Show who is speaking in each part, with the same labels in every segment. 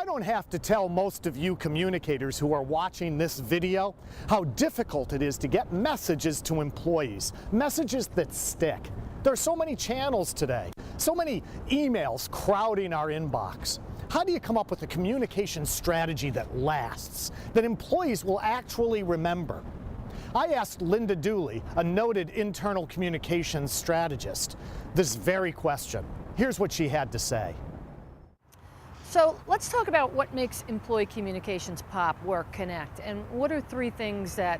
Speaker 1: don't have to tell most of you communicators who are watching this video how difficult it is to get messages to employees, messages that stick. There are so many channels today, so many emails crowding our inbox. How do you come up with a communication strategy that lasts, that employees will actually remember? I asked Linda Dulye, a noted internal communications strategist, this very question. Here's what she had to say.
Speaker 2: So let's talk about what makes employee communications pop, work, connect, and what are three things that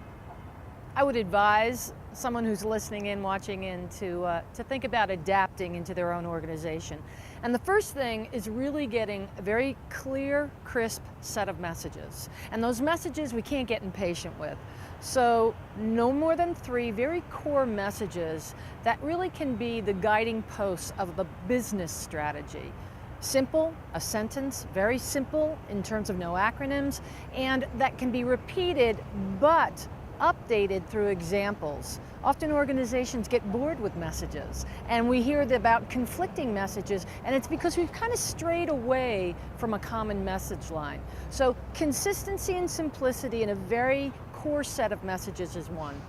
Speaker 2: I would advise someone who's listening in, watching in, to think about adapting into their own organization. And the first thing is really getting a very clear, crisp set of messages. And those messages we can't get impatient with. So no more than three very core messages that really can be the guiding posts of the business strategy. Simple, a sentence, very simple in terms of no acronyms, and that can be repeated but updated through examples. Often organizations get bored with messages, and we hear about conflicting messages, and it's because we've kind of strayed away from a common message line. So consistency and simplicity in a very core set of messages is one.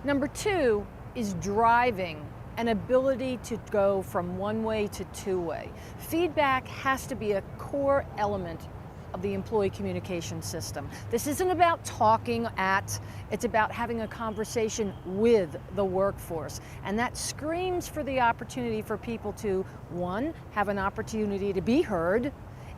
Speaker 2: Number two is driving an ability to go from one-way to two-way. Feedback has to be a core element of the employee communication system. This isn't about talking at, it's about having a conversation with the workforce. And that screams for the opportunity for people to, one, have an opportunity to be heard,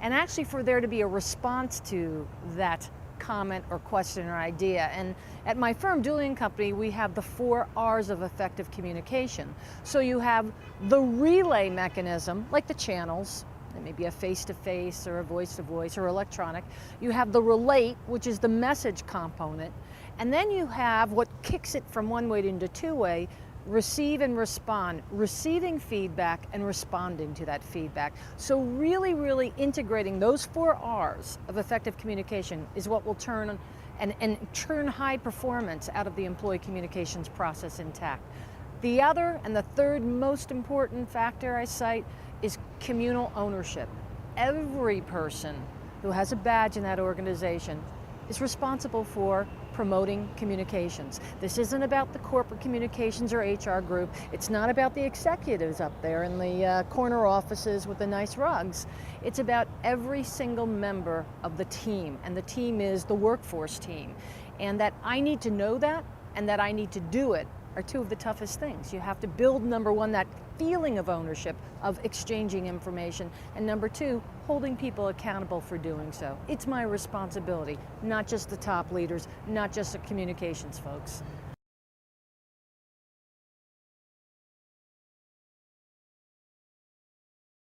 Speaker 2: and actually for there to be a response to that comment or question or idea. And at my firm, Dulye & Company, we have the 4 R's of effective communication. So you have the relay mechanism, like the channels. It may be a face-to-face or a voice-to-voice or electronic. You have the relate, which is the message component. And then you have what kicks it from one-way into two-way, receive and respond, receiving feedback and responding to that feedback. So really, really integrating those 4 R's of effective communication is what will turn and turn high performance out of the employee communications process intact. The other and the third most important factor I cite is communal ownership. Every person who has a badge in that organization is responsible for promoting communications. This isn't about the corporate communications or HR group. It's not about the executives up there in the corner offices with the nice rugs. It's about every single member of the team, and the team is the workforce team. And that I need to know that and that I need to do it are 2 of the toughest things. You have to build, number 1, that feeling of ownership, of exchanging information, and number 2, holding people accountable for doing so. It's my responsibility, not just the top leaders, not just the communications folks.